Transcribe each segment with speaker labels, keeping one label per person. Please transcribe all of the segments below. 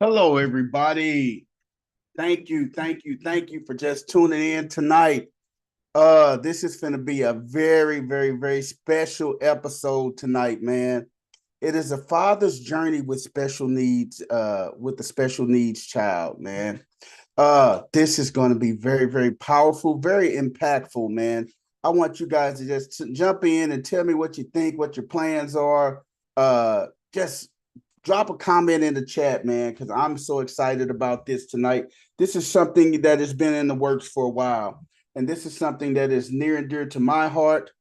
Speaker 1: Hello, everybody. Thank you for just tuning in tonight. This is going to be a very special episode tonight, man. It is a father's journey with special needs, with the special needs child, man. This is going to be very powerful, very impactful, man. I want you guys to just jump in and tell me what you think, what your plans are. Just drop a comment in the chat, man, because I'm so excited about this tonight. This is something that has been in the works for a while, and this is something that is near and dear to my heart.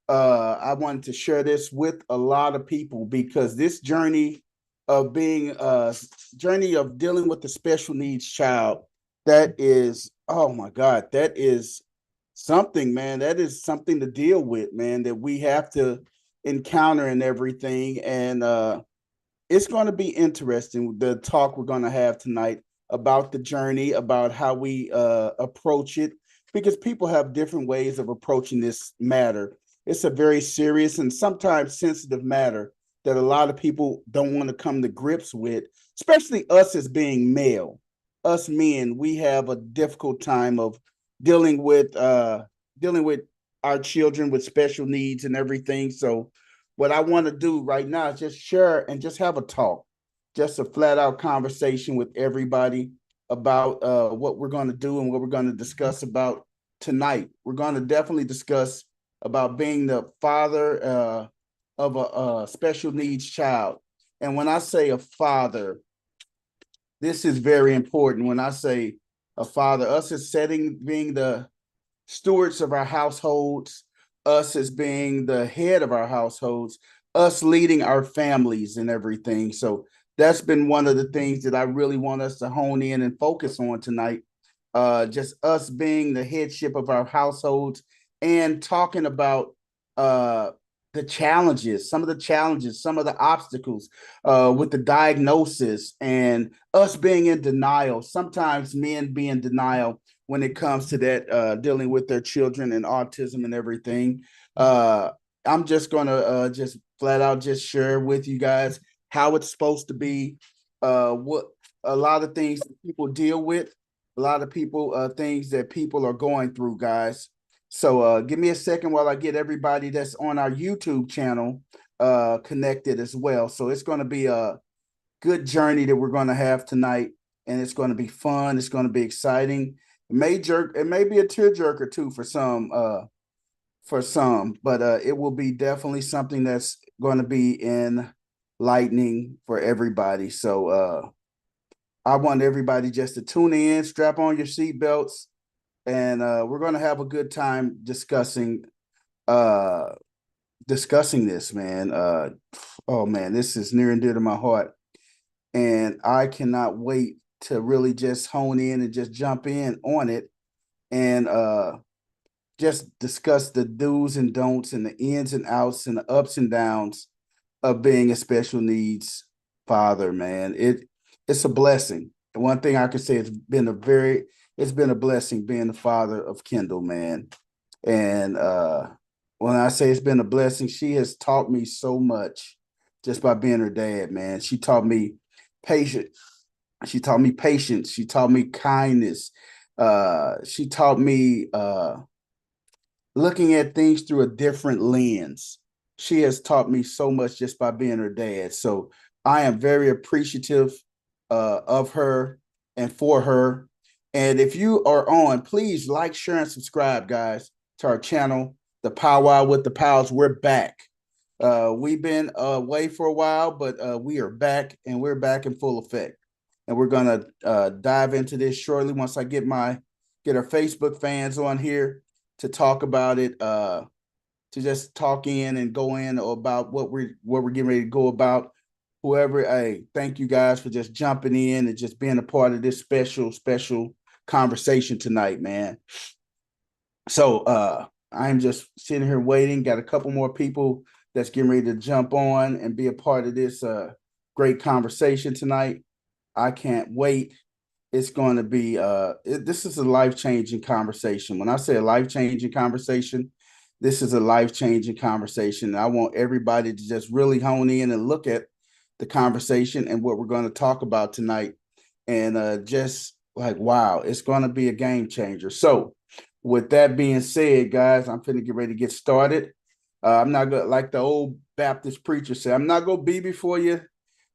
Speaker 1: I wanted to share this with a lot of people because this journey of dealing with the special needs child, that is, oh my God, that is something, man. That is something to deal with, man, that we have to encounter and everything. And it's going to be interesting, the talk we're going to have tonight about the journey, about how we approach it, because people have different ways of approaching this matter. It's a very serious and sometimes sensitive matter that a lot of people don't want to come to grips with, especially us as being male. Us men, we have a difficult time of dealing with dealing with our children with special needs and everything. So what I want to do right now is just share and just have a talk, just a flat out conversation with everybody about what we're going to do and what we're going to discuss about tonight. We're going to definitely discuss about being the father of a special needs child. And when I say a father, this is very important. When I say a father, us as being the stewards of our households, us as being the head of our households, us leading our families and everything. So that's been one of the things that I really want us to hone in and focus on tonight. Just us being the headship of our households and talking about uh, the challenges, some of the obstacles with the diagnosis, and us being in denial. Sometimes men be in denial when it comes to that, dealing with their children and autism and everything. Uh, I'm just gonna just flat out just share with you guys how it's supposed to be, what a lot of things that people deal with, a lot of people things that people are going through, guys. So give me a second while I get everybody that's on our YouTube channel connected as well. So it's going to be a good journey that we're going to have tonight, and it's going to be fun. It's going to be exciting. It may be a tearjerker too for some, but it will be definitely something that's going to be enlightening for everybody. So I want everybody just to tune in, strap on your seatbelts, and we're going to have a good time uh discussing this, man. Oh man, this is near and dear to my heart, and I cannot wait to really just hone in and just jump in on it, and just discuss the do's and don'ts and the ins and outs and the ups and downs of being a special needs father, man. It's a blessing. And one thing I can say, it's been a blessing being the father of Kendall, man. And when I say it's been a blessing, she has taught me so much just by being her dad, man. She taught me patience. She taught me patience. She taught me kindness. She taught me looking at things through a different lens. She has taught me so much just by being her dad. So I am very appreciative of her and for her. And if you are on, please like, share, and subscribe, guys, to our channel, The Powwow with the Pals. We're back. We've been away for a while, but we are back, and we're back in full effect. And we're gonna dive into this shortly once I get our Facebook fans on here to talk about it, to just talk in and go in about what we're getting ready to go about. Whoever, hey, thank you guys for just jumping in and just being a part of this special conversation tonight, man. So I'm just sitting here waiting. Got a couple more people that's getting ready to jump on and be a part of this great conversation tonight. I can't wait. It's going to be this is a life-changing conversation. When I say a life-changing conversation, this is a life-changing conversation. I want everybody to just really hone in and look at the conversation and what we're going to talk about tonight. and just like, wow, it's going to be a game changer. So with that being said, guys, I'm finna get ready to get started. I'm not gonna, like the old Baptist preacher said, I'm not gonna be before you.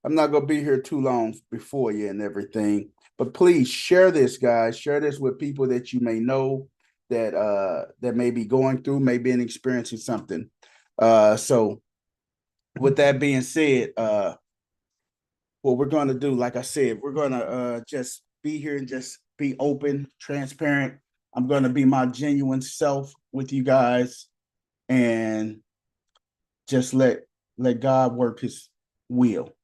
Speaker 1: I'm not gonna be here too long before you and everything. But please share this, guys. Share this with people that you may know that may be going through, may be experiencing something. So with that being said, what we're gonna do, like I said, we're gonna just be here and just be open, transparent. I'm gonna be my genuine self with you guys, and just let God work His will.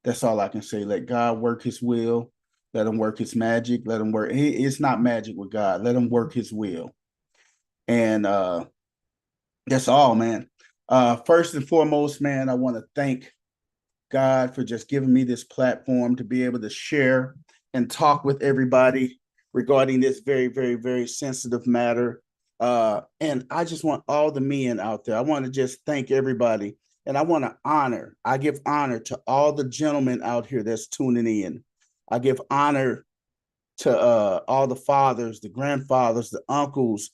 Speaker 1: That's all I can say. Let God work His will. Let Him work His magic. Let Him work. It's not magic with God. Let Him work His will. And that's all, man. First and foremost, man, I want to thank God for just giving me this platform to be able to share and talk with everybody regarding this very, very, very sensitive matter. And I just want all the men out there. I want to just thank everybody. And I want to I give honor to all the gentlemen out here that's tuning in. I give honor to all the fathers, the grandfathers, the uncles,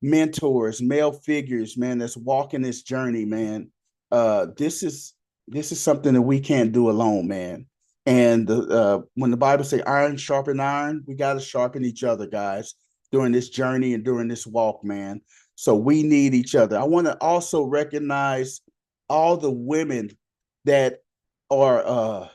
Speaker 1: mentors, male figures, man, that's walking this journey, man. This is something that we can't do alone, man. And when the Bible say iron sharpen iron, we got to sharpen each other, guys, during this journey and during this walk, man. So we need each other. I want to also recognize all the women that are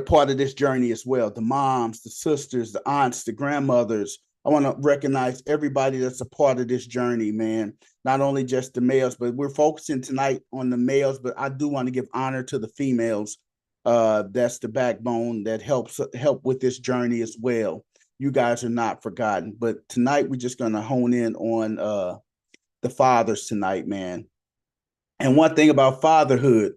Speaker 1: part of this journey as well. The moms, the sisters, the aunts, the grandmothers. I want to recognize everybody that's a part of this journey, man. Not only just the males, but we're focusing tonight on the males, but I do want to give honor to the females. That's the backbone that help with this journey as well. You guys are not forgotten. But tonight we're just gonna hone in on the fathers tonight, man. And one thing about fatherhood,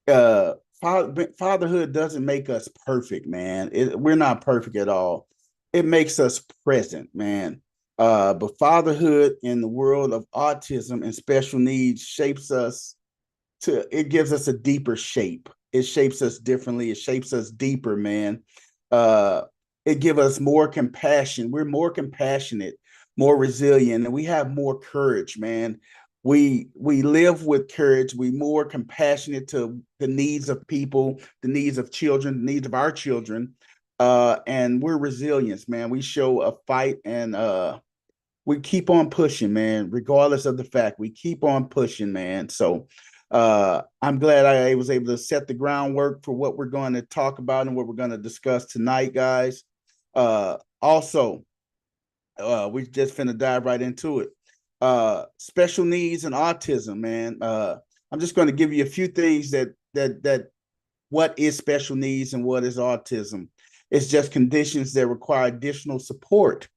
Speaker 1: uh fatherhood doesn't make us perfect, man. We're not perfect at all. It makes us present, man. But fatherhood in the world of autism and special needs shapes us to it gives us a deeper shape. It shapes us differently. It shapes us deeper, man. uh it gives us more compassion. We're more compassionate, more resilient, and we have more courage, man. We live with courage. We more compassionate to the needs of people, the needs of children, the needs of our children. And we're resilient, man. We show a fight, and we keep on pushing, man, regardless of the fact. We keep on pushing, man. So I'm glad I was able to set the groundwork for what we're going to talk about and what we're going to discuss tonight, guys. Also, we just finna dive right into it. Special needs and autism, man. I'm just going to give you a few things that what is special needs and what is autism. It's just conditions that require additional support,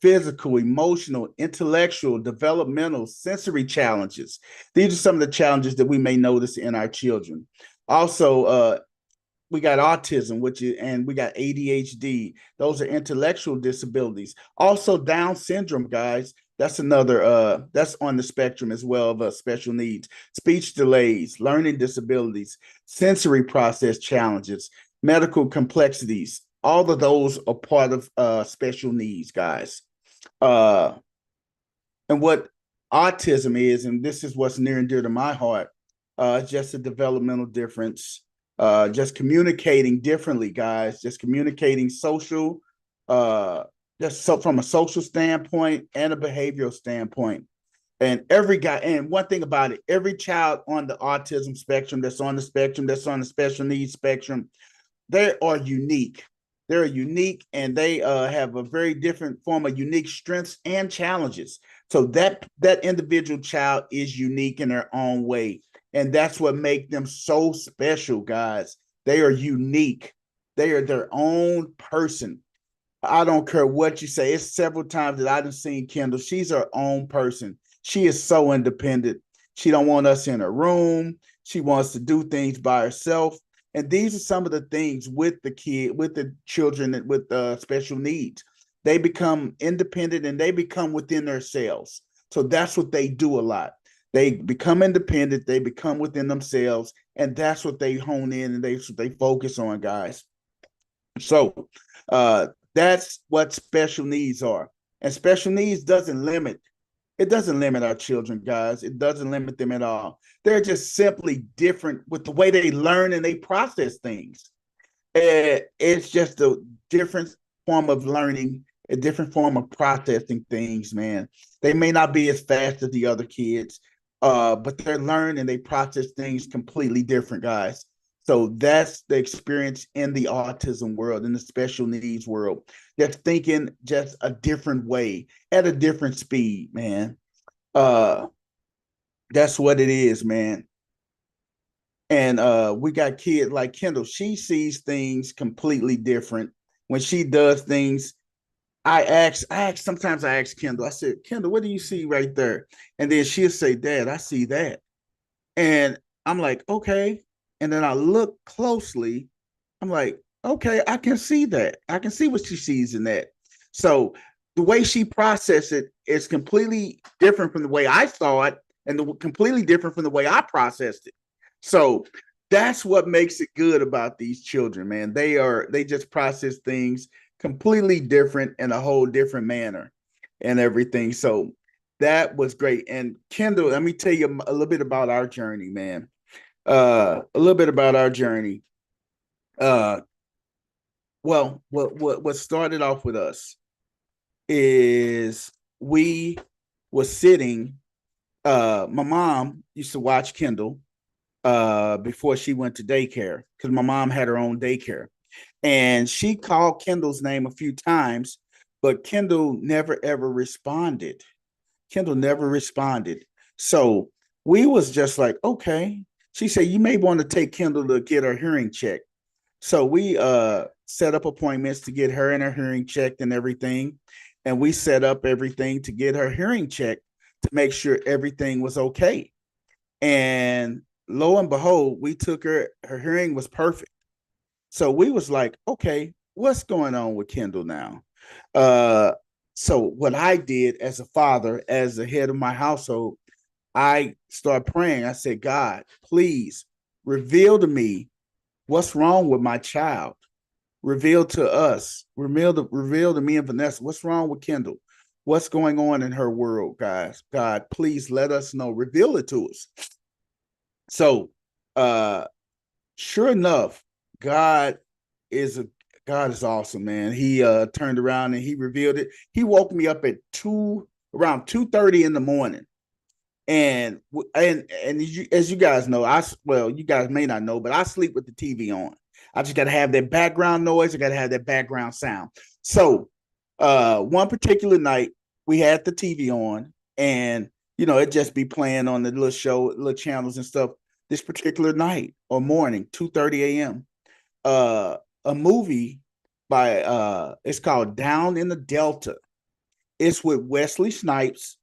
Speaker 1: physical, emotional, intellectual, developmental, sensory challenges. These are some of the challenges that we may notice in our children. Also, we got autism, and we got ADHD. Those are intellectual disabilities. Also, Down syndrome, guys. That's another. That's on the spectrum as well of special needs. Speech delays, learning disabilities, sensory process challenges, medical complexities. All of those are part of special needs, guys. Uh, and what autism is, and this is what's near and dear to my heart, just a developmental difference, just communicating differently, guys, just communicating social, just so from a social standpoint and a behavioral standpoint. And every guy, and one thing about it, every child on the autism spectrum, that's on the spectrum, that's on the special needs spectrum, they are unique. They're unique, and they have a very different form of unique strengths and challenges. So that individual child is unique in their own way, and that's what makes them so special, guys. They are unique. They are their own person. I don't care what you say. It's several times that I've seen Kendall. She's her own person. She is so independent. She don't want us in her room. She wants to do things by herself. And these are some of the things with the children with special needs. They become independent and they become within themselves. So that's what they do a lot. They become independent. They become within themselves, and that's what they hone in and they focus on, guys. So that's what special needs are. And special needs doesn't limit our children, guys. It doesn't limit them at all. They're just simply different with the way they learn and they process things. It's just a different form of learning, a different form of processing things, man. They may not be as fast as the other kids, but they learn and they process things completely different, guys. So that's the experience in the autism world, in the special needs world. They're thinking just a different way, at a different speed, man. Uh, that's what it is, man. And we got kids like Kendall. She sees things completely different. When she does things, sometimes I ask Kendall, I said, Kendall, what do you see right there? And then she'll say, Dad, I see that. And I'm like, okay. And then I look closely. I'm like, okay, I can see that. I can see what she sees in that. So the way she processed it is completely different from the way I saw it, and completely different from the way I processed it. So that's what makes it good about these children, man. They just process things completely different in a whole different manner and everything. So that was great. And Kendall, let me tell you a little bit about our journey, man. A little bit about our journey. Uh, well, what started off with us is we was sitting. My mom used to watch Kendall before she went to daycare, because my mom had her own daycare, and she called Kendall's name a few times, but Kendall never ever responded. Kendall never responded. So we was just like, okay. She said, you may want to take Kendall to get her hearing checked. So we set up appointments to get her and her hearing checked and everything. And we set up everything to get her hearing checked to make sure everything was okay. And lo and behold, we took her hearing was perfect. So we was like, okay, what's going on with Kendall now? Uh, so what I did as a father, as the head of my household, I started praying. I said, God, please reveal to me what's wrong with my child. Reveal to us, reveal to me and Vanessa, what's wrong with Kendall? What's going on in her world, guys? God, please let us know. Reveal it to us. So uh sure enough, God is a God is awesome, man. He turned around and he revealed it. He woke me up at around 2:30 in the morning. And as you guys know, you guys may not know, but I sleep with the TV on. I just got to have that background noise. I got to have that background sound. So one particular night we had the TV on, and it just be playing on the little show, little channels and stuff. This particular night or morning, 2:30 a.m. Uh, a movie by it's called Down in the Delta. It's with Wesley Snipes.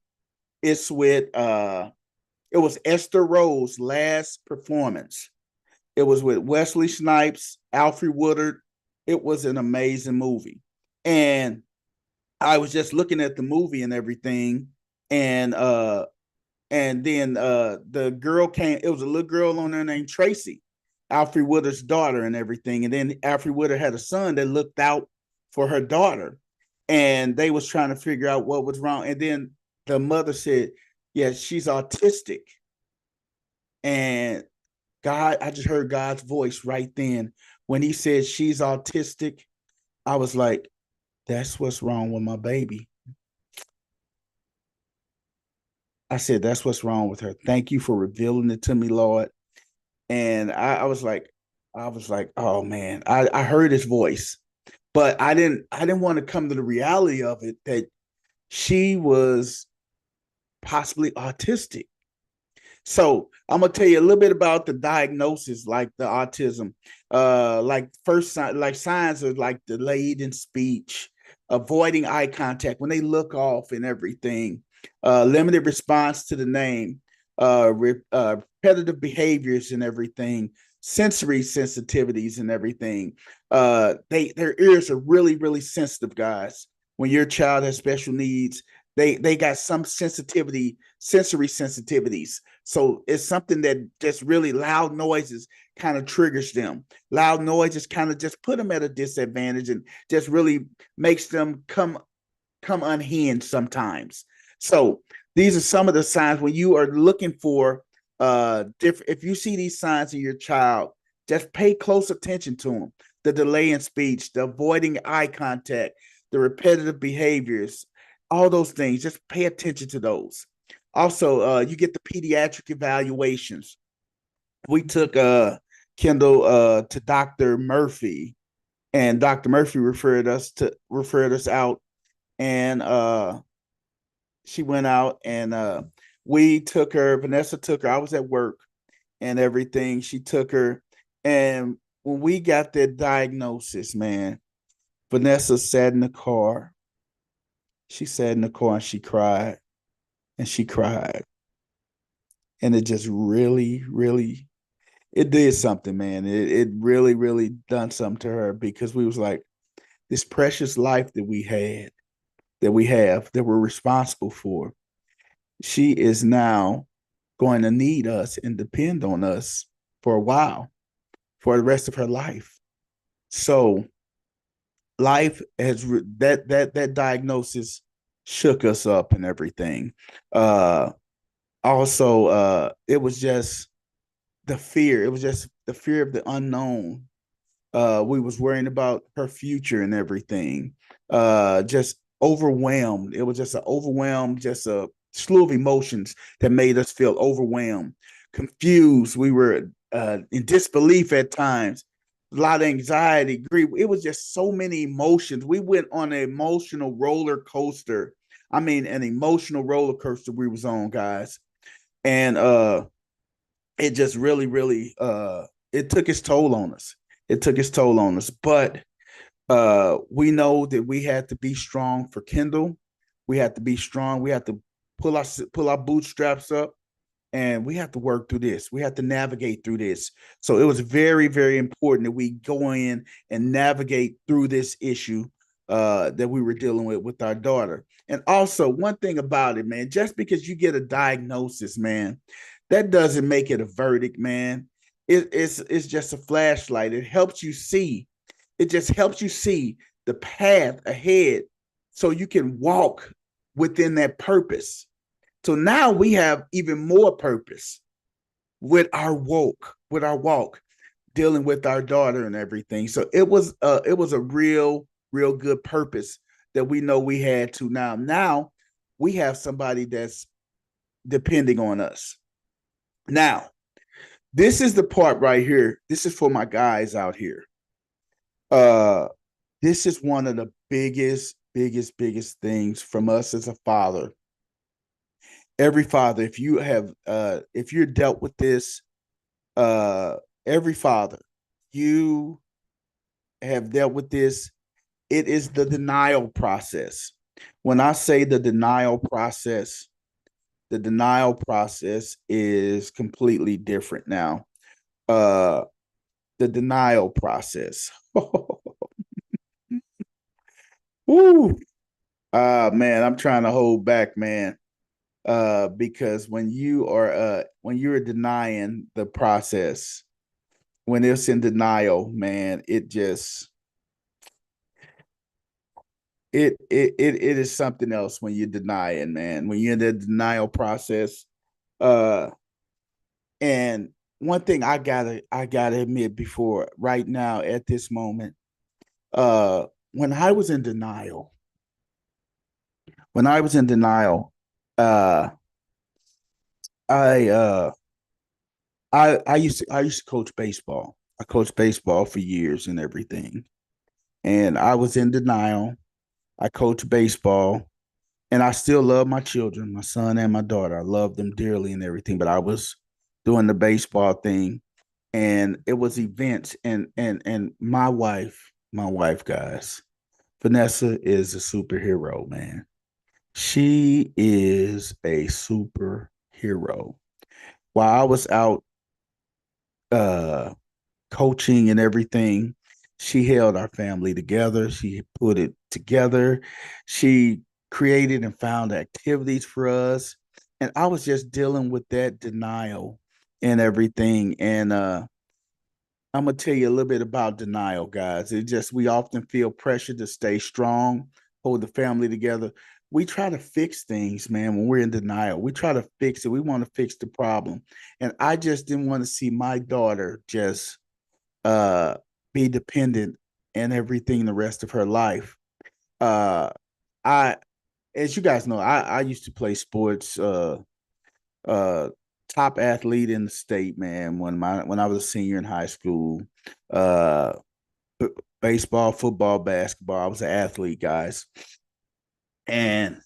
Speaker 1: It's with it was Esther Rowe's last performance. It was with Wesley Snipes, Alfred Woodard. It was an amazing movie. And I was just looking at the movie and everything, and then the girl came. It was a little girl on there named Tracy, Alfred Woodard's daughter, and everything. And then Alfred Woodard had a son that looked out for her daughter, and they was trying to figure out what was wrong. And then the mother said, "Yeah, she's autistic." And I just heard God's voice right then when He said she's autistic. I was like, "That's what's wrong with my baby." I said, "That's what's wrong with her. Thank you for revealing it to me, Lord." And I was like, oh man, I heard His voice, but I didn't want to come to the reality of it that she was possibly autistic. So I'm gonna tell you a little bit about the diagnosis, like the autism. Like first sign, like signs are like delayed in speech, avoiding eye contact when they look off and everything, limited response to the name, repetitive behaviors and everything, sensory sensitivities and everything. Their ears are really, really sensitive, guys. When your child has special needs, they got some sensory sensitivities. So it's something that just really loud noises kind of triggers them. Loud noises kind of just put them at a disadvantage and just really makes them come unhinged sometimes. So these are some of the signs when you are looking for if you see these signs in your child, just pay close attention to them. The delay in speech, the avoiding eye contact, the repetitive behaviors, all those things. Just pay attention to those. Also, you get the pediatric evaluations. We took Kendall to Dr. Murphy, and Dr. Murphy referred us out, and she went out, and we took her. Vanessa took her. I was at work and everything. She took her, and when we got that diagnosis, man, Vanessa sat in the car. She sat in the car and she cried, and she cried, and it just really, really, it did something, man. It really, really done something to her, because we was like, this precious life that we had, that we have, that we're responsible for, she is now going to need us and depend on us for a while, for the rest of her life. So life has that diagnosis shook us up and everything. Also, it was just the fear. It was just the fear of the unknown. We was worrying about her future and everything. Just overwhelmed. It was just an overwhelmed, just a slew of emotions that made us feel overwhelmed, confused. We were in disbelief at times, a lot of anxiety, grief. It was just so many emotions. We went on an emotional roller coaster. I mean, an emotional roller coaster we was on, guys. And it just really, really, it took its toll on us. It took its toll on us. But we know that we had to be strong for Kendall. We had to be strong. We had to pull our bootstraps up, and we have to work through this. We have to navigate through this. So it was very, very important that we go in and navigate through this issue that we were dealing with our daughter. And also, one thing about it, man, just because you get a diagnosis, man, that doesn't make it a verdict, man. It's just a flashlight. It helps you see. It just helps you see the path ahead, so you can walk within that purpose. So now we have even more purpose with our walk, dealing with our daughter and everything. So it was a real, real good purpose that we know we had to now. Now we have somebody that's depending on us. Now, this is the part right here. This is for my guys out here. Uh, this is one of the biggest things from us as a father. Every father, if you're dealt with this, every father, you have dealt with this. It is the denial process. When I say the denial process is completely different now. The denial process. Woo. Man, I'm trying to hold back, man. Because when you're denying the process, when it's in denial, man, it is something else when you're denying, man. When you're in the denial process, uh, and one thing I gotta admit before right now at this moment, when I was in denial, when I was in denial, uh, I uh, I used to coach baseball. I coached baseball for years and everything, and I was in denial. I coach baseball, and I still love my children, my son and my daughter. I love them dearly and everything, but I was doing the baseball thing, and it was events, and my wife, guys, Vanessa is a superhero, man. She is a superhero. While I was out uh coaching and everything, she held our family together. She put it together. She created and found activities for us. And I was just dealing with that denial and everything. And I'm gonna tell you a little bit about denial, guys. It just we often feel pressure to stay strong, hold the family together. We try to fix things, man, when we're in denial. We try to fix it. We want to fix the problem. And I just didn't want to see my daughter just uh be dependent and everything the rest of her life. Uh I as you guys know, I used to play sports, uh top athlete in the state, man, when I was a senior in high school. Uh Baseball, football, basketball. I was an athlete, guys. And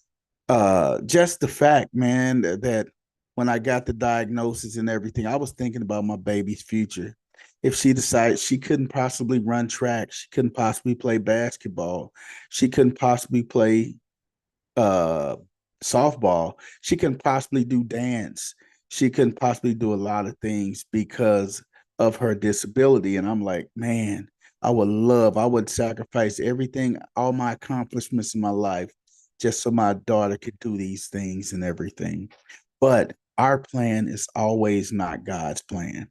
Speaker 1: just the fact, man, that when I got the diagnosis and everything, I was thinking about my baby's future. If she decided she couldn't possibly run track, she couldn't possibly play basketball, she couldn't possibly play uh softball, she couldn't possibly do dance, she couldn't possibly do a lot of things because of her disability. And I'm like, man, I would sacrifice everything, all my accomplishments in my life, just so my daughter could do these things and everything. But our plan is always not God's plan.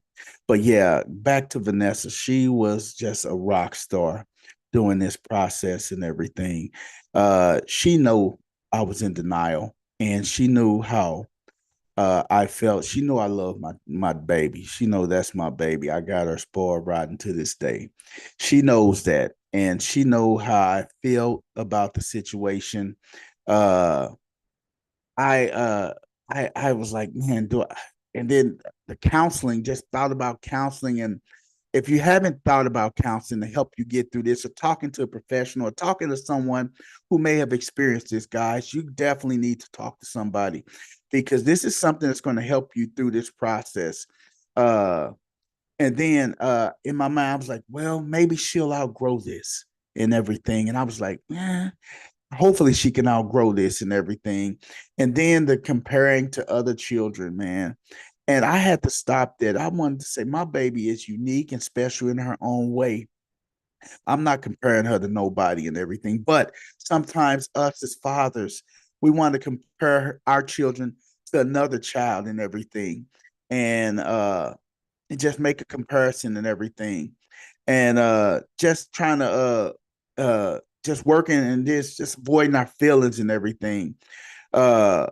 Speaker 1: But yeah, back to Vanessa. She was just a rock star during this process and everything. She knew I was in denial, and she knew how I felt. She knew I love my baby. She know that's my baby. I got her spoiled rotten to this day. She knows that, and she know how I feel about the situation. Uh, I uh I was like, man, do I? And then the counseling, just thought about counseling. And if you haven't thought about counseling to help you get through this, or talking to a professional, or talking to someone who may have experienced this, guys, you definitely need to talk to somebody, because this is something that's going to help you through this process. Uh and then in my mind, I was like, well, maybe she'll outgrow this and everything. And I was like, yeah, hopefully she can outgrow this and everything. And then the comparing to other children, man. And I had to stop that. I wanted to say my baby is unique and special in her own way. I'm not comparing her to nobody and everything, but sometimes us as fathers, we want to compare our children to another child and everything. And just make a comparison and everything. And just trying to just working and this, just avoiding our feelings and everything. uh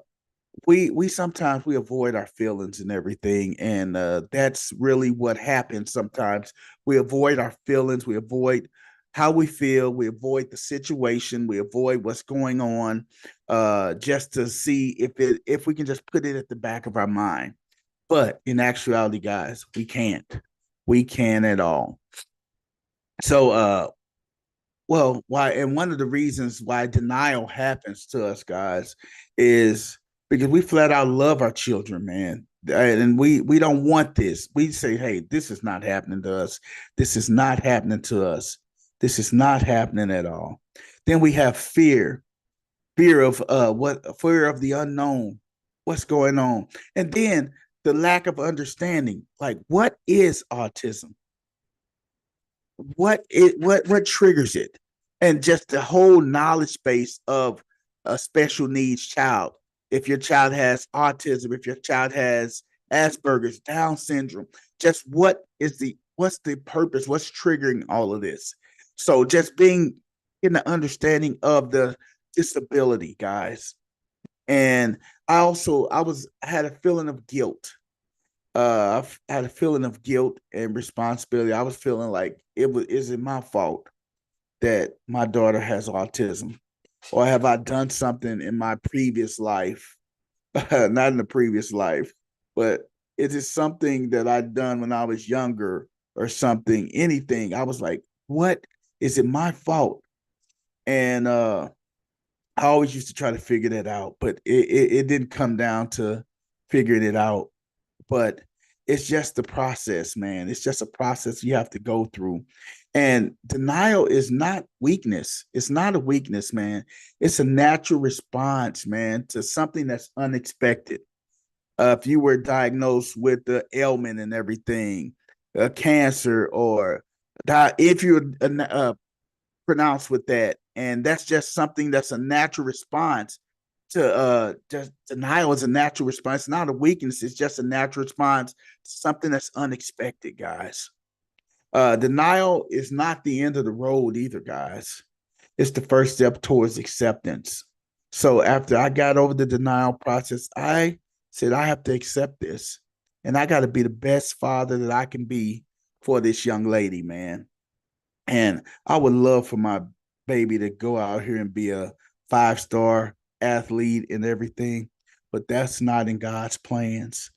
Speaker 1: we sometimes we avoid our feelings and everything, and that's really what happens. Sometimes we avoid our feelings, we avoid how we feel, we avoid the situation, we avoid what's going on, just to see if we can just put it at the back of our mind. But in actuality, guys, we can't at all. So well, why, and one of the reasons why denial happens to us, guys, is because we flat out love our children, man. And we don't want this. We say, hey, this is not happening to us. This is not happening to us. This is not happening at all. Then we have fear, fear of fear of the unknown, what's going on. And then the lack of understanding, like what is autism? What triggers it, and just the whole knowledge base of a special needs child. If your child has autism, if your child has Asperger's, Down syndrome, just what's the purpose, what's triggering all of this. So just being in the understanding of the disability, guys. And I had a feeling of guilt. I had a feeling of guilt and responsibility. I was feeling like is it my fault that my daughter has autism, or have I done something in my previous life? Not in the previous life, but is it something that I done when I was younger or something? Anything? I was like, what, is it my fault? And I always used to try to figure that out, but it didn't come down to figuring it out. But it's just the process, man. It's just a process you have to go through. And denial is not weakness. It's not a weakness, man. It's a natural response, man, to something that's unexpected. If you were diagnosed with the ailment and everything, cancer, or if you're pronounced with that, and that's just something that's a natural response to just denial is a natural response, not a weakness. It's just a natural response to something that's unexpected, guys. Denial is not the end of the road either, guys. It's the first step towards acceptance. So after I got over the denial process, I said, I have to accept this. And I got to be the best father that I can be for this young lady, man. And I would love for my baby to go out here and be a 5-star athlete and everything, but that's not in God's plans.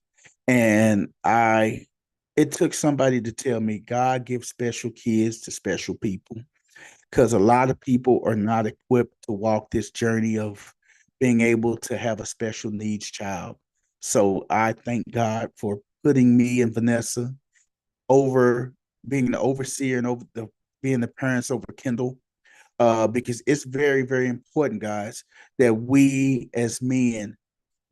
Speaker 1: And it took somebody to tell me God gives special kids to special people, because a lot of people are not equipped to walk this journey of being able to have a special needs child. So I thank God for putting me and Vanessa over, being the overseer and over the being the parents over Kendall, because it's very, very important, guys, that we as men,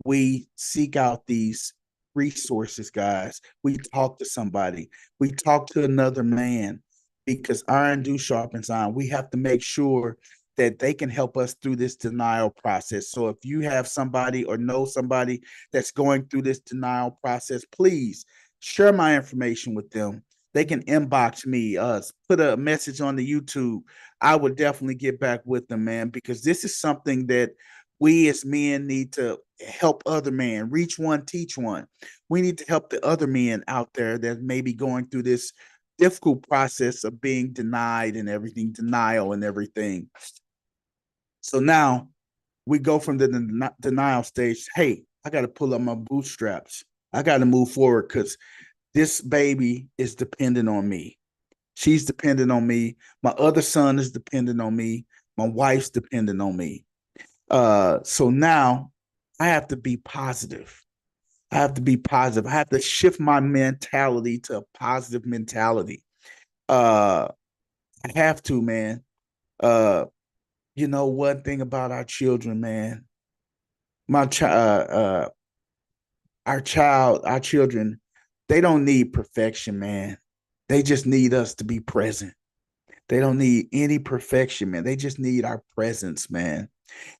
Speaker 1: we seek out these resources, guys. We talk to somebody. We talk to another man, because iron do sharpens iron. We have to make sure that they can help us through this denial process. So if you have somebody or know somebody that's going through this denial process, please share my information with them. They can inbox me, put a message on the YouTube. I would definitely get back with them, man, because this is something that we as men need to help other men, reach one, teach one. We need to help the other men out there that may be going through this difficult process of being denied and everything, denial and everything. So now we go from the denial stage. Hey, I got to pull up my bootstraps. I got to move forward, because this baby is dependent on me. She's dependent on me. My other son is dependent on me. My wife's dependent on me. So now I have to be positive. I have to be positive. I have to shift my mentality to a positive mentality. I have to, man. Uh, one thing about our children, man, my child, our children, they don't need perfection, man. They just need us to be present. They don't need any perfection, man. They just need our presence, man.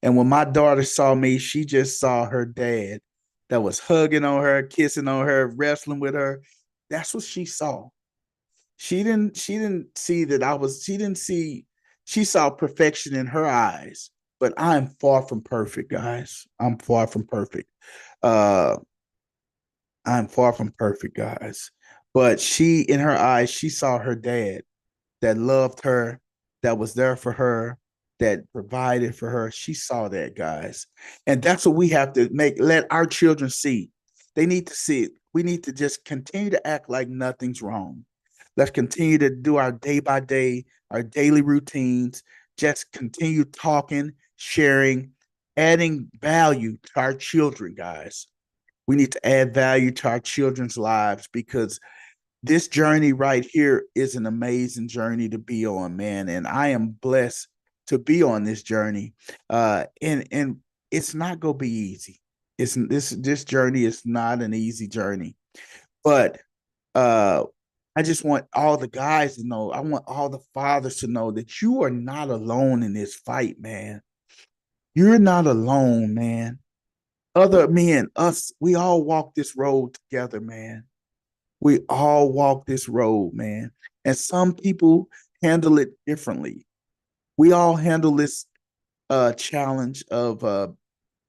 Speaker 1: And when my daughter saw me, she just saw her dad that was hugging on her, kissing on her, wrestling with her. That's what she saw. She didn't see that I was, she didn't see, she saw perfection in her eyes. But I'm far from perfect, guys. I'm far from perfect. Uh I'm far from perfect, guys. But she, in her eyes, she saw her dad that loved her, that was there for her, that provided for her. She saw that, guys. And that's what we have to let our children see. They need to see it. We need to just continue to act like nothing's wrong. Let's continue to do our day by day, our daily routines. Just continue talking, sharing, adding value to our children, guys. We need to add value to our children's lives, because this journey right here is an amazing journey to be on, man. And I am blessed to be on this journey. And it's not gonna be easy. It's this journey is not an easy journey. But uh I just want all the guys to know, I want all the fathers to know that you are not alone in this fight, man. You're not alone, man. Other men, us, we all walk this road together, man. We all walk this road, man. And some people handle it differently. We all handle this challenge of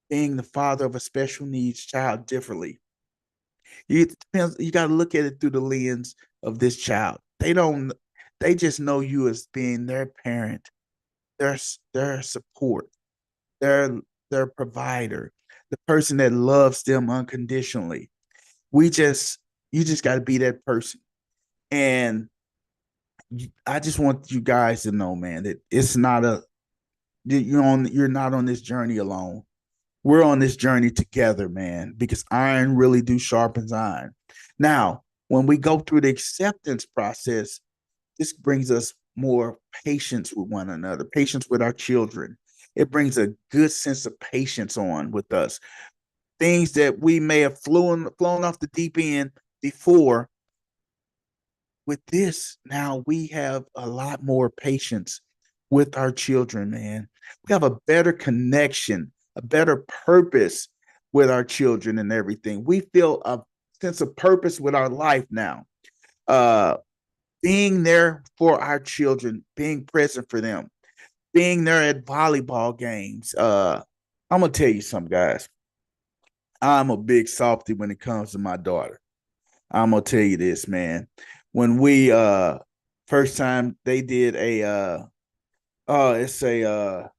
Speaker 1: being the father of a special needs child differently. You got to look at it through the lens of this child. They just know you as being their parent, their their support, their their provider, the person that loves them unconditionally. We just You just got to be that person. And I just want you guys to know, man, that it's not a you're not on this journey alone. We're on this journey together, man, because iron really do sharpens iron. Now, when we go through the acceptance process, this brings us more patience with one another, patience with our children. It brings a good sense of patience on with us. Things that we may have flown off the deep end before, with this, now we have a lot more patience with our children, man. We have a better connection, a better purpose with our children and everything. We feel a sense of purpose with our life now. Uh, being there for our children, being present for them, being there at volleyball games. I'm gonna tell you something, guys. I'm a big softy when it comes to my daughter. I'm gonna tell you this, man. When we first time they did a it's a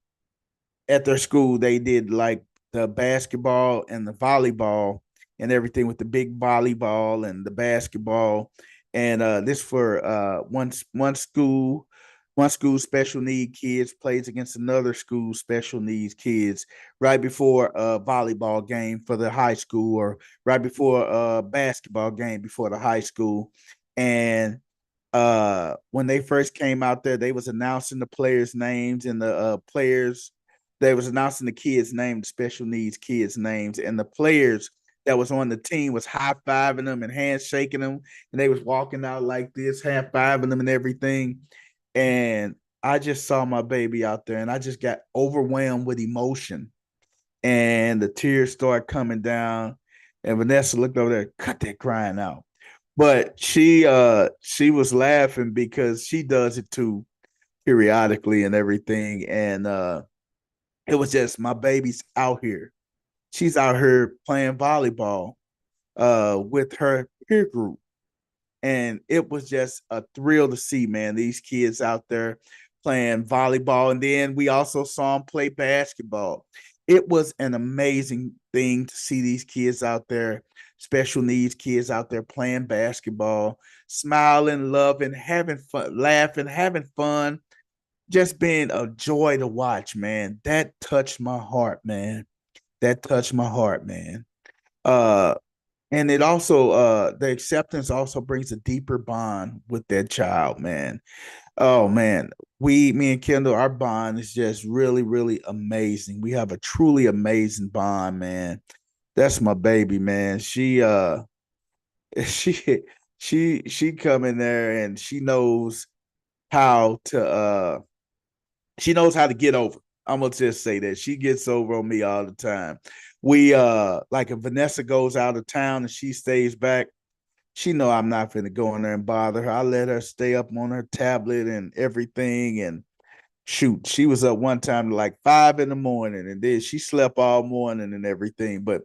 Speaker 1: at their school they did like the basketball and the volleyball and everything with the big volleyball and the basketball and this for one school special need kids plays against another school special needs kids right before a volleyball game for the high school or right before a basketball game before the high school. And when they first came out there, they was announcing the players' names and the players. They was announcing the kids' names, special needs kids' names, and the players that was on the team was high fiving them and handshaking them, and they was walking out like this, high fiving them and everything. And I just saw my baby out there, and I just got overwhelmed with emotion, and the tears started coming down. And Vanessa looked over there, cut that crying out. But she was laughing because she does it too periodically and everything. And it was just my baby's out here. She's out here playing volleyball with her peer group. And it was just a thrill to see, man, these kids out there playing volleyball. And then we also saw them play basketball. It was an amazing thing to see these kids out there, special needs kids out there playing basketball, smiling, loving, having fun, laughing, having fun, just being a joy to watch, man. That touched my heart, man. That touched my heart, man. Uh, and it also the acceptance also brings a deeper bond with that child, man. Oh man, me and Kendall, our bond is just really, really amazing. We have a truly amazing bond, man. That's my baby, man. She she come in there and how to she knows how to get over. I'm gonna just say that she gets over on me all the time. We like if Vanessa goes out of town and she stays back, she know I'm not gonna go in there and bother her. I let her stay up on her tablet and everything. And shoot, she was up one time like 5 in the morning, and then she slept all morning and everything. But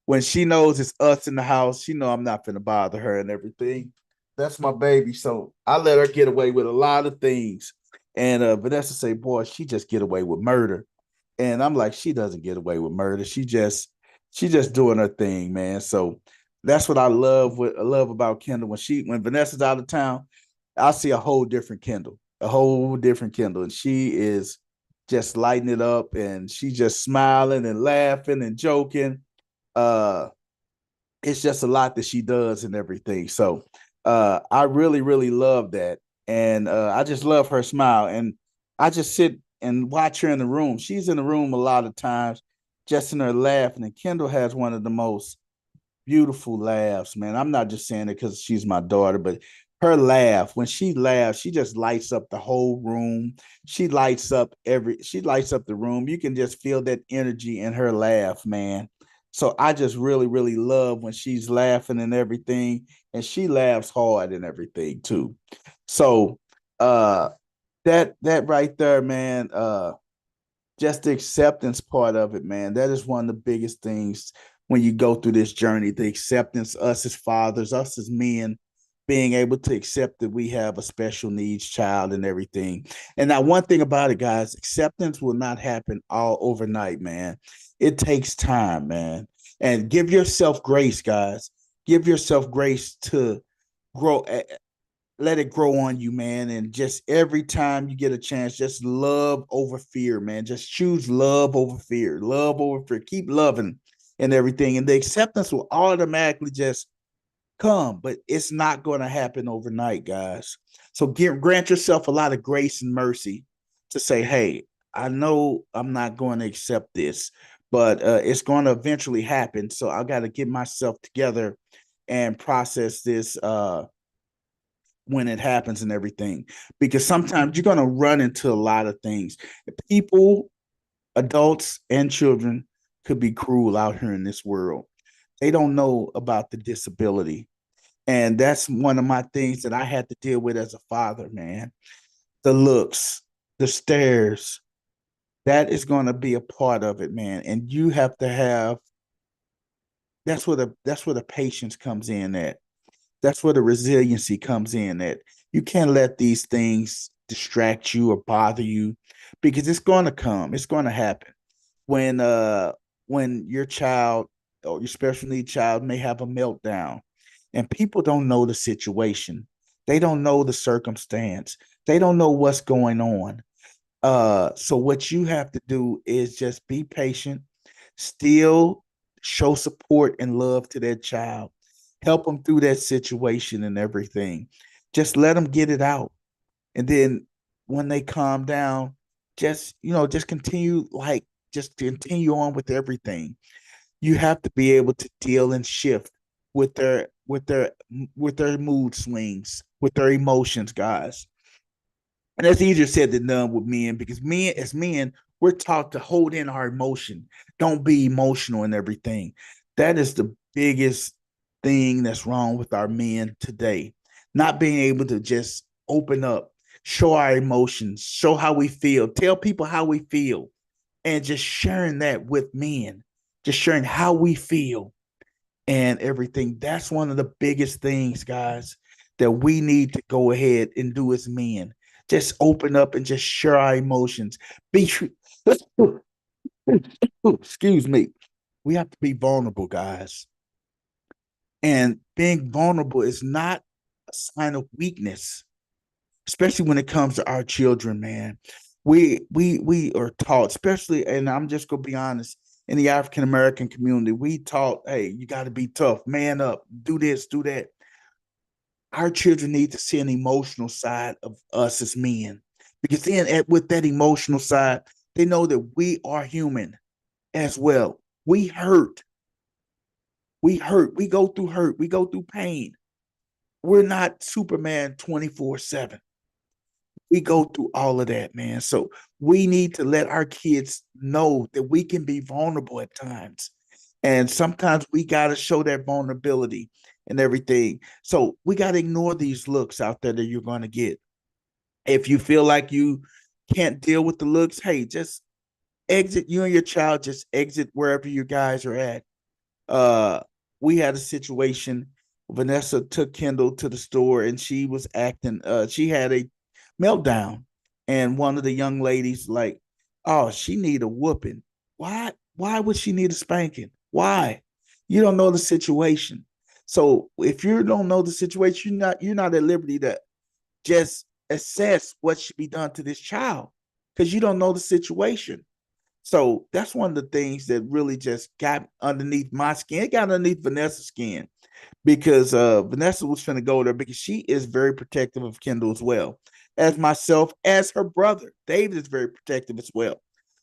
Speaker 1: when she knows it's us in the house, she know I'm not gonna bother her and everything. That's my baby, so I let her get away with a lot of things. And Vanessa say, "Boy, she just get away with murder." And I'm like, she doesn't get away with murder. She just doing her thing, man. So that's what I love about Kendall. When Vanessa's out of town, I see a whole different Kendall, a whole different Kendall, and she is just lighting it up, and she just smiling and laughing and joking. Uh, it's just a lot that she does and everything. So I really, really love that. And I just love her smile. And I just sit and watch her in the room. She's in the room a lot of times, just in her laughing. And Kendall has one of the most beautiful laughs, man. I'm not just saying it because she's my daughter, but her laugh, when she laughs, she just lights up the whole room. She lights up the room. You can just feel that energy in her laugh, man. So I just really, really love when she's laughing and everything. And she laughs hard and everything too. So uh that right there, man, just the acceptance part of it, man. That is one of the biggest things when you go through this journey. The acceptance, us as fathers, us as men, being able to accept that we have a special needs child and everything. And now, one thing about it, guys, acceptance will not happen all overnight, man. It takes time, man. And give yourself grace, guys. Give yourself grace to grow, let it grow on you, man. And just every time you get a chance, just love over fear, man. Just choose love over fear, love over fear. Keep loving and everything. And the acceptance will automatically just come, but it's not going to happen overnight, guys. So grant yourself a lot of grace and mercy to say, hey, I know I'm not going to accept this, but it's going to eventually happen. So I got to get myself together and process this when it happens and everything. Because sometimes you're going to run into a lot of things. People, adults, and children could be cruel out here in this world. They don't know about the disability. And that's one of my things that I had to deal with as a father, man. The looks, the stares, that is going to be a part of it, man. And you have to have, that's where the patience comes in at. That's where the resiliency comes in at. You can't let these things distract you or bother you, because it's going to come. It's going to happen. When your child or your special needs child may have a meltdown, and people don't know the situation. They don't know the circumstance. They don't know what's going on. So what you have to do is just be patient, still show support and love to that child, help them through that situation and everything. Just let them get it out. And then when they calm down, just continue, just continue on with everything. You have to be able to deal and shift with their mood swings, with their emotions, guys. And that's easier said than done with men, because men, as men, we're taught to hold in our emotion. Don't be emotional and everything. That is the biggest thing that's wrong with our men today. Not being able to just open up, show our emotions, show how we feel, tell people how we feel, and just sharing that with men, just sharing how we feel and everything. That's one of the biggest things, guys, that we need to go ahead and do as men. Just open up and just share our emotions. Be excuse me. We have to be vulnerable, guys. And being vulnerable is not a sign of weakness, especially when it comes to our children, man. We are taught, especially, and I'm just gonna be honest, in the African American community, we taught, hey, you got to be tough, man up, do this, do that. Our children need to see an emotional side of us as men, because then with that emotional side, they know that we are human as well. We hurt, we hurt, we go through pain. We're not Superman 24/7. We go through all of that, man. So we need to let our kids know that we can be vulnerable at times. And sometimes we got to show that vulnerability and everything. So we got to ignore these looks out there that you're going to get. If you feel like you can't deal with the looks, hey, just exit. You and your child just exit wherever you guys are at. Uh, we had a situation. Vanessa took Kendall to the store, and she was acting. She had a meltdown, and one of the young ladies like, "Oh, she need a whooping. Why? Why would she need a spanking? Why? You don't know the situation. So if you don't know the situation, you're not at liberty to just assess what should be done to this child, because you don't know the situation. So that's one of the things that really just got underneath my skin. It got underneath Vanessa's skin, because Vanessa was trying to go there, because she is very protective of Kendall as well as myself, as her brother. David is very protective as well.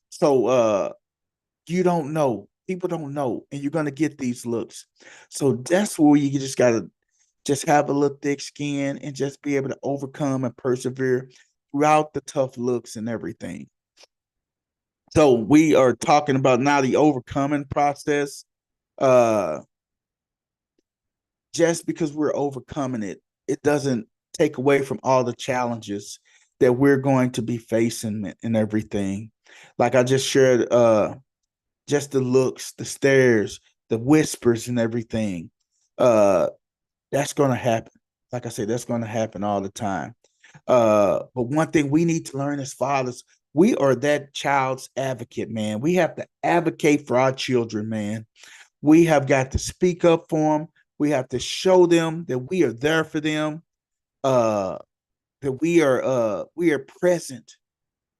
Speaker 1: So you don't know. People don't know, and you're gonna get these looks. So that's where you just gotta just have a little thick skin and just be able to overcome and persevere throughout the tough looks and everything. So we are talking about now the overcoming process. Uh, just because we're overcoming it, it doesn't take away from all the challenges that we're going to be facing and everything. Like I just shared, just the looks, the stares, the whispers, and everything. Uh, that's going to happen. Like I said, that's going to happen all the time. But one thing we need to learn as fathers, we are that child's advocate, man. We have to advocate for our children, man. We have got to speak up for them. We have to show them that we are there for them. Uh, that we are present.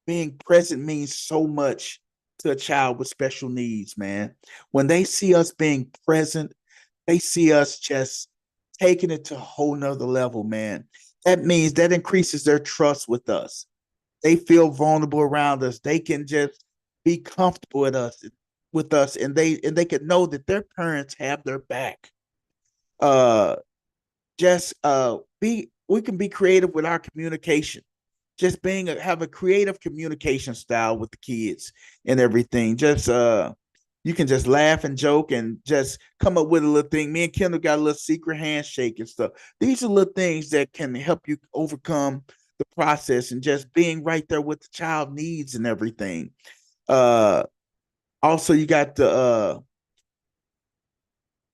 Speaker 1: Being present means so much to a child with special needs, man. When they see us being present, they see us just taking it to a whole nother level, man. That means that increases their trust with us. They feel vulnerable around us. They can just be comfortable with us, and they can know that their parents have their back. Uh just be We can be creative with our communication. Just have a creative communication style with the kids and everything. Just You can just laugh and joke and just come up with a little thing. Me and Kendall got a little secret handshake and stuff. These are little things that can help you overcome the process and just being right there with the child needs and everything. Uh Also you got the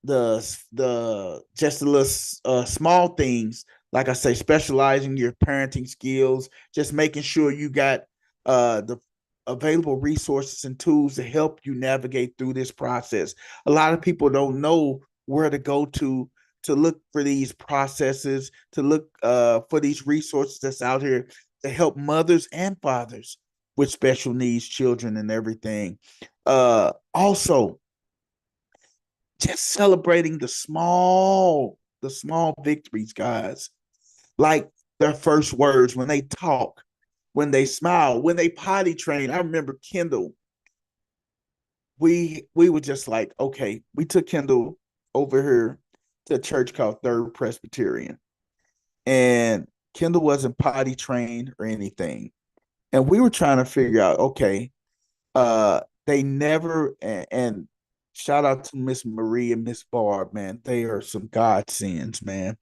Speaker 1: just the little small things, like I say, specializing your parenting skills, just making sure you got the available resources and tools to help you navigate through this process. A lot of people don't know where to go to look for these processes, to look for these resources that's out here to help mothers and fathers with special needs children and everything. Also, just celebrating the small victories, guys. Like their first words when they talk, when they smile, when they potty train. I remember Kendall. We were just like, okay, we took Kendall over here to a church called Third Presbyterian, and Kendall wasn't potty trained or anything, and we were trying to figure out, okay, they never and shout out to Miss Marie and Miss Barb, man. They are some godsends, man.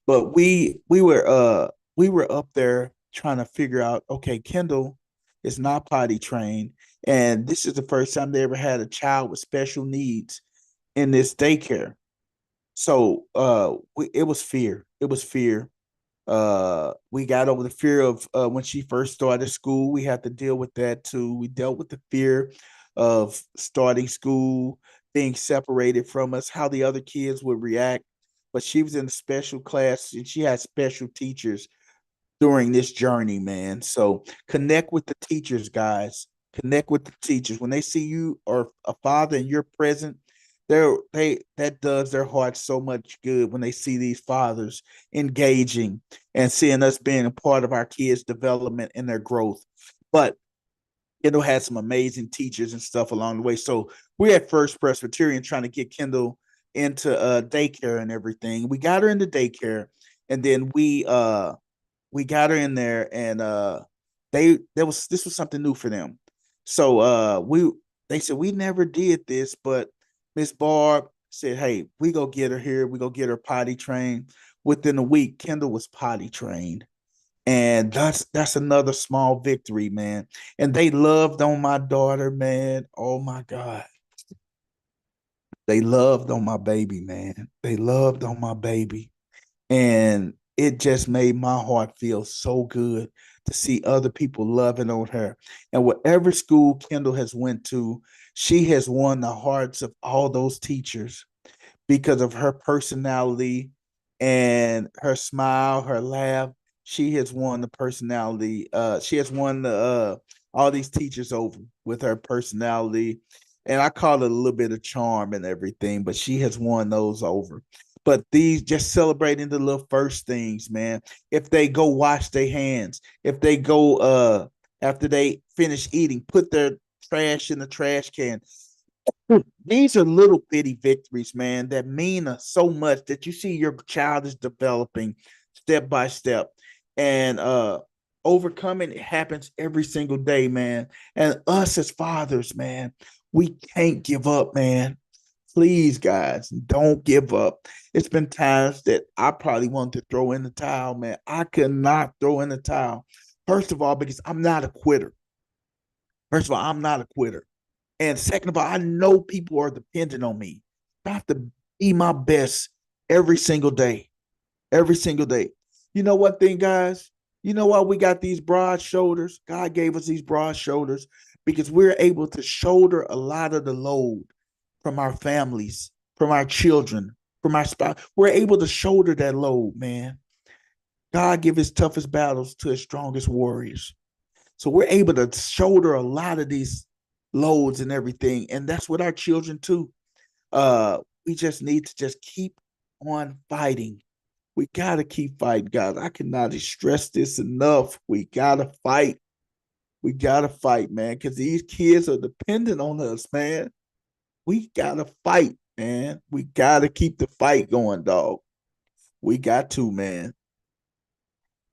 Speaker 1: But we were up there trying to figure out, okay, Kendall is not potty trained, and this is the first time they ever had a child with special needs in this daycare. So it was fear. It was fear. We got over the fear of when she first started school. We had to deal with that too. We dealt with the fear of starting school, being separated from us, how the other kids would react. But she was in a special class and she had special teachers during this journey, man. So connect with the teachers, guys. Connect with the teachers. When they see you or a father and you're present, they that does their hearts so much good when they see these fathers engaging and seeing us being a part of our kids' development and their growth. But Kendall had some amazing teachers and stuff along the way. So we're at First Presbyterian trying to get Kendall into daycare and everything. We got her into daycare, and then we got her in there, and this was something new for them. So we they said we never did this, but Miss Barb said, "Hey, we go get her here. We go get her potty trained." Within a week, Kendall was potty trained, and that's another small victory, man. And they loved on my daughter, man. Oh my God, they loved on my baby, man. They loved on my baby. And it just made my heart feel so good to see other people loving on her. And whatever school Kendall has went to, she has won the hearts of all those teachers because of her personality and her smile, her laugh. She has won the personality. She has won all these teachers over with her personality. And I call it a little bit of charm and everything, but she has won those over. But these just celebrating the little first things, man. If they go wash their hands, if they go after they finish eating, put their trash in the trash can. These are little bitty victories, man, that mean so much that you see your child is developing step by step. And overcoming it happens every single day, man. And us as fathers, man, we can't give up, man. Please, guys, don't give up. It's been times that I probably wanted to throw in the towel, man. I could not throw in the towel. First of all, because I'm not a quitter. First of all, I'm not a quitter. And second of all, I know people are dependent on me. I have to be my best every single day. Every single day. You know what thing, guys? You know why we got these broad shoulders? God gave us these broad shoulders because we're able to shoulder a lot of the load from our families, from our children, from our spouse. We're able to shoulder that load, man. God give his toughest battles to his strongest warriors. So we're able to shoulder a lot of these loads and everything. And that's with our children too. We just need to just keep on fighting. We gotta keep fighting, guys. I cannot stress this enough. We gotta fight. We gotta fight, man, because these kids are dependent on us, man. We gotta fight, man. We gotta keep the fight going, dog. We got to, man.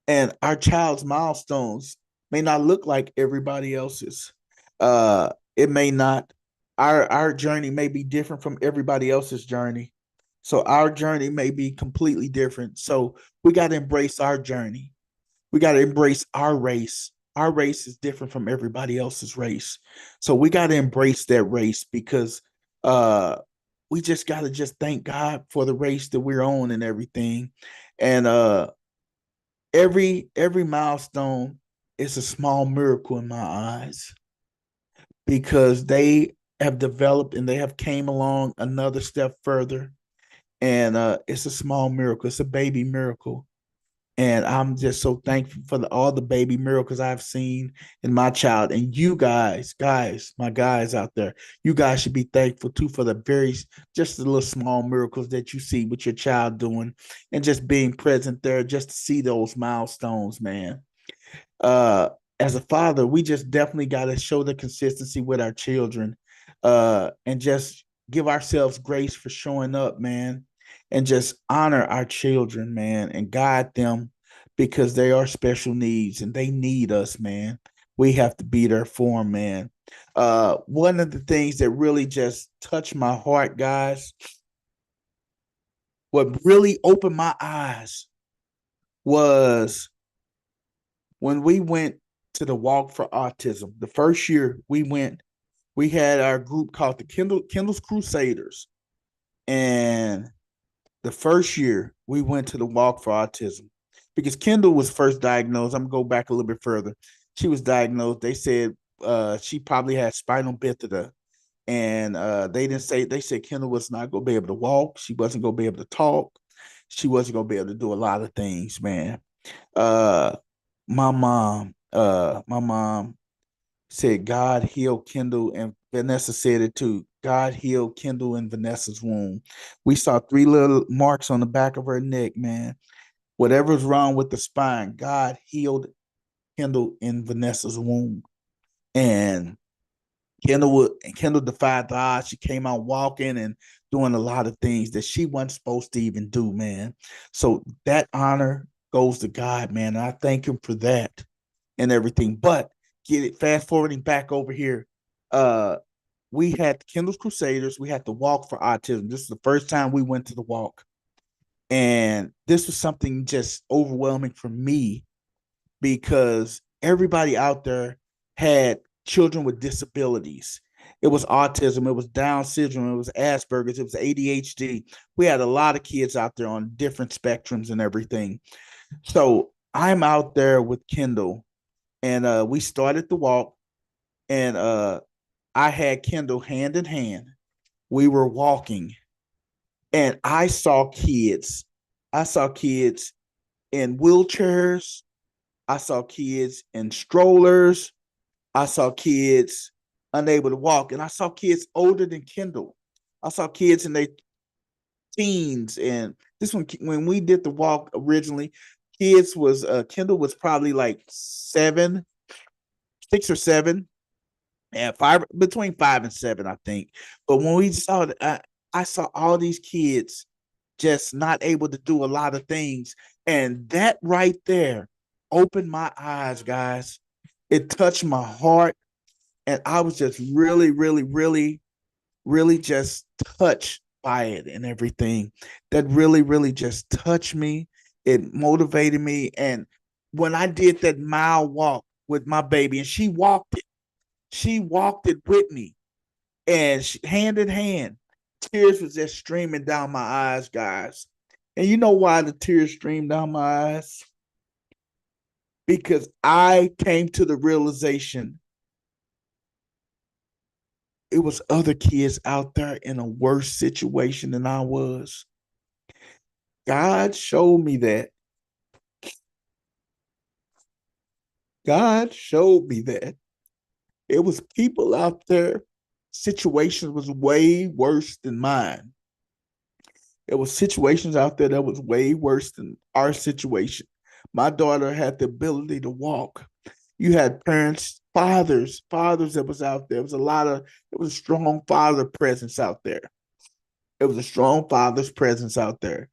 Speaker 1: And our child's milestones may not look like everybody else's. It may not. our journey may be different from everybody else's journey. So our journey may be completely different. So we got to embrace our journey. We got to embrace our race. Our race is different from everybody else's race. So we got to embrace that race because uh we just got to just thank God for the race that we're on and everything. And every milestone is a small miracle in my eyes because they have developed and they have came along another step further. And it's a small miracle. It's a baby miracle. And I'm just so thankful for all the baby miracles I've seen in my child. And you guys, my guys out there, you guys should be thankful too for just the little small miracles that you see with your child doing and just being present there just to see those milestones, man. uh as a father, we just definitely got to show the consistency with our children, and just give ourselves grace for showing up, man, and just honor our children, man, and guide them because they are special needs and they need us, man. We have to be there for them, man. One of the things that really just touched my heart, guys, what really opened my eyes was when we went to the Walk for Autism. The first year we went, we had our group called the Kendall's Crusaders. And the first year we went to the Walk for Autism because Kendall was first diagnosed. I'm gonna go back a little bit further. She was diagnosed. They said she probably had spinal bifida. And they said Kendall was not gonna be able to walk. She wasn't gonna be able to talk. She wasn't gonna be able to do a lot of things, man. Uh my mom said God healed Kendall, and Vanessa said it too. God healed Kendall in Vanessa's womb. We saw three little marks on the back of her neck, man. Whatever's wrong with the spine, God healed Kendall in Vanessa's womb. And Kendall defied the odds. She came out walking and doing a lot of things that she wasn't supposed to even do, man. So that honor goes to God, man. And I thank him for that and everything. But get it fast forwarding back over here. Uh we had Kendall's Crusaders, we had the Walk for Autism. This is the first time we went to the walk. And this was something just overwhelming for me because everybody out there had children with disabilities. It was autism, it was Down syndrome, it was Asperger's, it was ADHD. We had a lot of kids out there on different spectrums and everything. So I'm out there with Kendall, and we started the walk, and I had Kendall hand in hand. We were walking, and I saw kids in wheelchairs. I saw kids in strollers. I saw kids unable to walk, and I saw kids older than Kendall. I saw kids in their teens, and this one when we did the walk originally, kids was Kendall was probably like 6 or 7, and five between 5 and 7, I think. But when we saw it, I saw all these kids just not able to do a lot of things, and that right there opened my eyes, guys. It touched my heart, and I was just really, really, really, really just touched by it and everything. That really, really just touched me. It motivated me, and when I did that mile walk with my baby, and she walked it with me, and hand in hand, tears was just streaming down my eyes, guys. And you know why the tears streamed down my eyes? Because I came to the realization it was other kids out there in a worse situation than I was. God showed me that. God showed me that. It was people out there, situations was way worse than mine. It was situations out there that was way worse than our situation. My daughter had the ability to walk. You had parents, fathers that was out there. It was a strong father presence out there. It was a strong father's presence out there.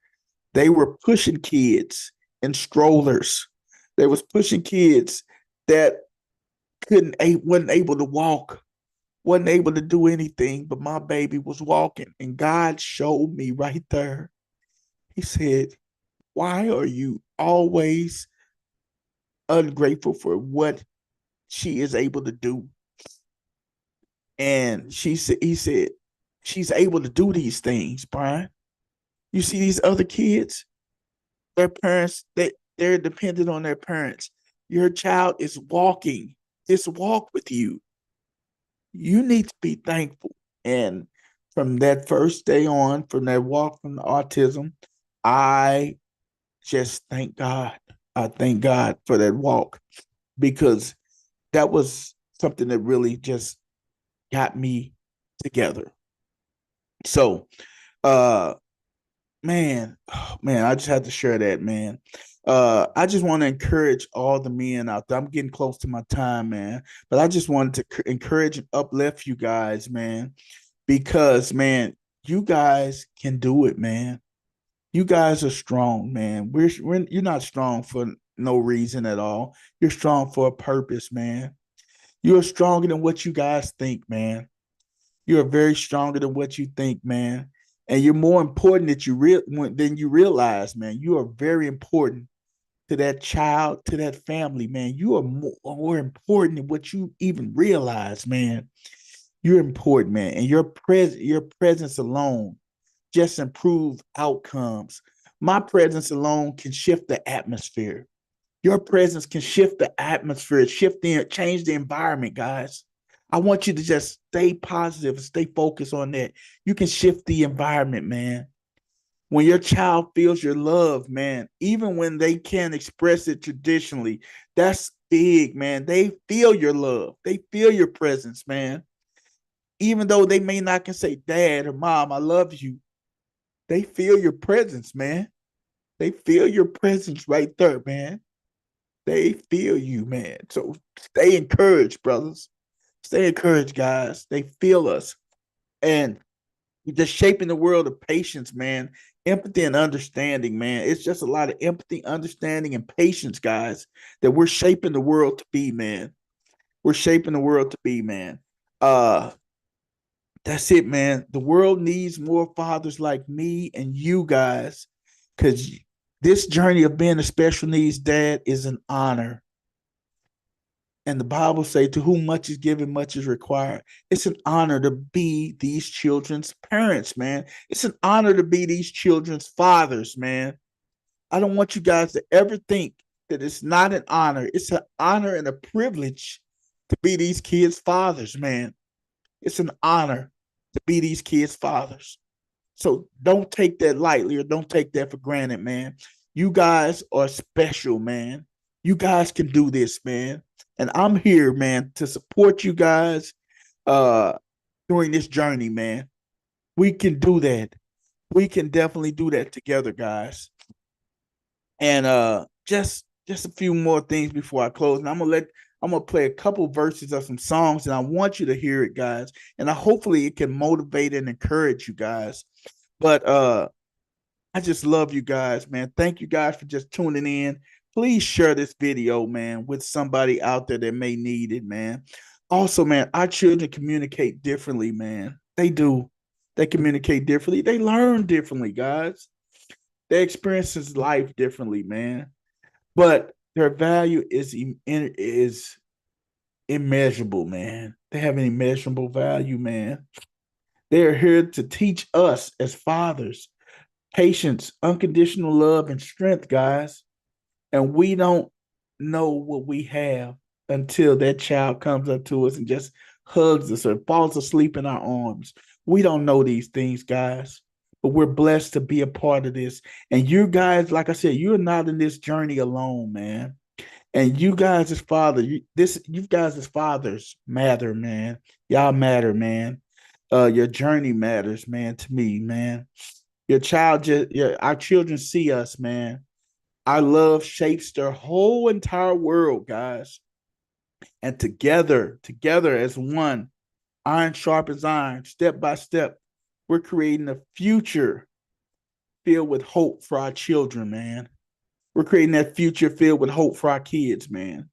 Speaker 1: They were pushing kids in strollers. They was pushing kids that wasn't able to walk. wasn't able to do anything, but my baby was walking. And God showed me right there. He said, why are you always ungrateful for what she is able to do? And he said, she's able to do these things, Brian. You see these other kids, their parents, they're dependent on their parents. Your child is walking this walk with you. You need to be thankful. And from that first day on, from that walk from the autism, I just thank God. I thank God for that walk because that was something that really just got me together. So, uh, man, oh, man, I just had to share that, man. I just want to encourage all the men out there. I'm getting close to my time, man, but I just wanted to encourage and uplift you guys, man, because, man, you guys can do it, man. You guys are strong, man. You're not strong for no reason at all. You're strong for a purpose, man. You're stronger than what you guys think, man. You are very stronger than what you think, man. And you're more important than you realize, man. You are very important to that child, to that family, man. You are more important than what you even realize, man. You're important, man. And your presence alone just improve outcomes. My presence alone can shift the atmosphere. Your presence can shift the atmosphere, change the environment, guys. I want you to just stay positive and stay focused on that. You can shift the environment, man. When your child feels your love, man, even when they can't express it traditionally, that's big, man. They feel your love. They feel your presence, man. Even though they may not can say, Dad or Mom, I love you, they feel your presence, man. They feel your presence right there, man. They feel you, man. So stay encouraged, brothers. Stay encouraged, guys. They feel us. And just shaping the world of patience, man. Empathy and understanding, man. It's just a lot of empathy, understanding, and patience, guys, that we're shaping the world to be, man. We're shaping the world to be, man. Uh, that's it, man. The world needs more fathers like me and you guys, because this journey of being a special needs dad is an honor. And the Bible say, to whom much is given, much is required. It's an honor to be these children's parents, man. It's an honor to be these children's fathers, man. I don't want you guys to ever think that it's not an honor. It's an honor and a privilege to be these kids' fathers, man. It's an honor to be these kids' fathers. So don't take that lightly or don't take that for granted, man. You guys are special, man. You guys can do this, man. And I'm here, man, to support you guys uh during this journey, man. We can do that. We can definitely do that together, guys. And just a few more things before I close. And I'm gonna play a couple verses of some songs, and I want you to hear it, guys. And hopefully it can motivate and encourage you guys. But I just love you guys, man. Thank you guys for just tuning in. Please share this video, man, with somebody out there that may need it, man. Also, man, our children communicate differently, man. They do. They communicate differently. They learn differently, guys. They experience life differently, man. But their value is immeasurable, man. They have an immeasurable value, man. They are here to teach us as fathers patience, unconditional love, and strength, guys. And we don't know what we have until that child comes up to us and just hugs us or falls asleep in our arms. We don't know these things, guys, but we're blessed to be a part of this. And you guys, like I said, you're not in this journey alone, man. And you guys as fathers, you guys as fathers matter, man. Y'all matter, man. Your journey matters, man, to me, man. Our children see us, man. Our love shapes their whole entire world, guys. And together as one, iron sharpens iron, step by step, we're creating a future filled with hope for our children, man. We're creating that future filled with hope for our kids, man.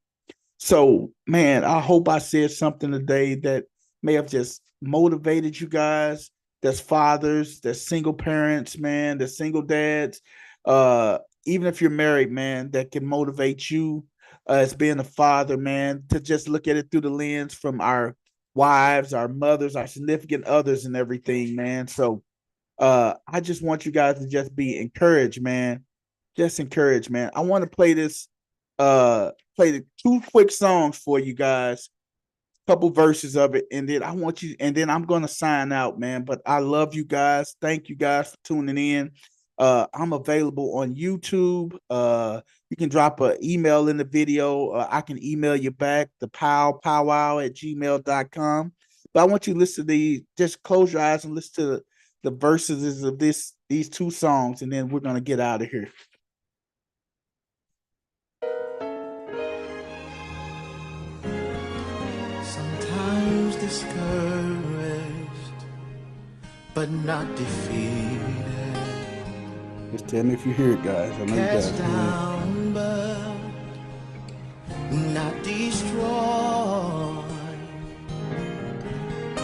Speaker 1: So, man, I hope I said something today that may have just motivated you guys. There's fathers, there's single parents, man, there's single dads. Even if you're married, man, that can motivate you as being a father, man, to just look at it through the lens from our wives, our mothers, our significant others, and everything, man. So I just want you guys to just be encouraged, man. Just encouraged, man. I want to play this, play the two quick songs for you guys, couple verses of it, and then I want you, and then I'm gonna sign out, man. But I love you guys. Thank you guys for tuning in. I'm available on YouTube. You can drop an email in the video. I can email you back, the powwow at gmail.com. But I want you to listen to these, just close your eyes and listen to the verses of these two songs, and then we're gonna get out of here.
Speaker 2: Sometimes discouraged, but not defeated.
Speaker 1: Just tell me if you hear it, guys. I know you guys
Speaker 2: Cast down, but not destroyed.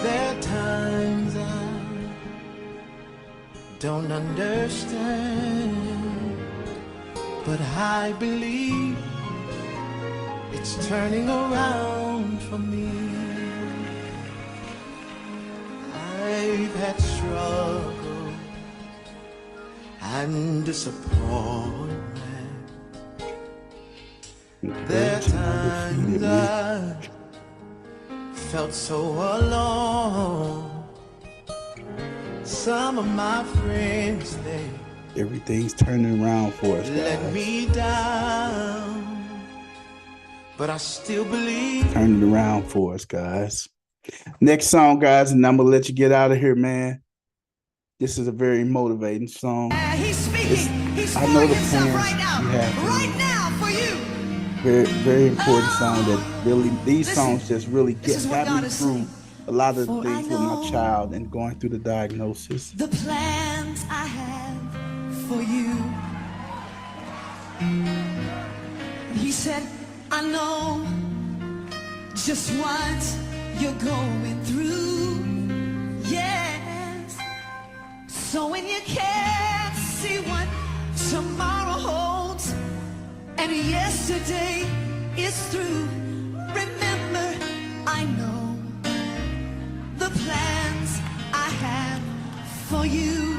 Speaker 2: There are times I don't understand, but I believe it's turning around for me. I've had struggle and disappointment. There are times I felt so alone. Some of my friends,
Speaker 1: everything's turning around for us, guys.
Speaker 2: Let me down, but I still believe.
Speaker 1: Turning around for us, guys. Next song, guys, and I'm gonna let you get out of here, man. This is a very motivating song.
Speaker 3: He's speaking. He's
Speaker 1: I know the
Speaker 3: himself
Speaker 1: plans
Speaker 3: right now.
Speaker 1: you have for
Speaker 3: Right
Speaker 1: me.
Speaker 3: now for you.
Speaker 1: Very, very important song that really, these songs just really got me through a lot of the things with my child and going through the diagnosis.
Speaker 3: The plans I have for you. He said, I know just what you're going through. Yes. So when you can't see what tomorrow holds and yesterday is through, remember, I know the plans I have for you.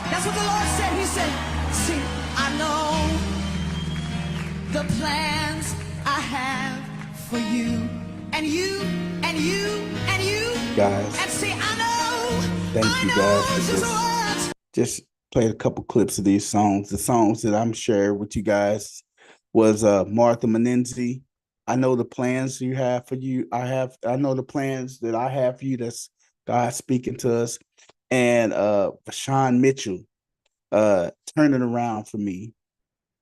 Speaker 3: That's what the Lord said. He said, see, I know the plans I have for you. And you, and you, and you.
Speaker 1: Guys.
Speaker 3: And see, I know.
Speaker 1: Thank you guys for just played a couple clips of these songs. The songs that I'm sharing with you guys was Martha Munizzi. I know the plans you have for you. I know the plans that I have for you. That's God speaking to us. And VaShawn Mitchell, turning around for me.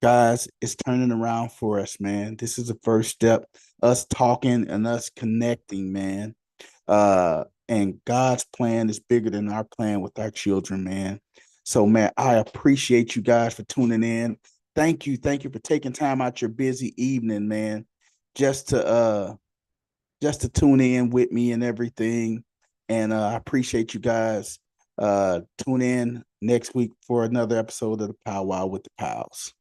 Speaker 1: Guys, it's turning around for us, man. This is the first step, us talking and us connecting, man. And God's plan is bigger than our plan with our children, man. So, man, I appreciate you guys for tuning in. Thank you for taking time out your busy evening, man, just to tune in with me and everything. And I appreciate you guys. Tune in next week for another episode of the Powwow with the Pals.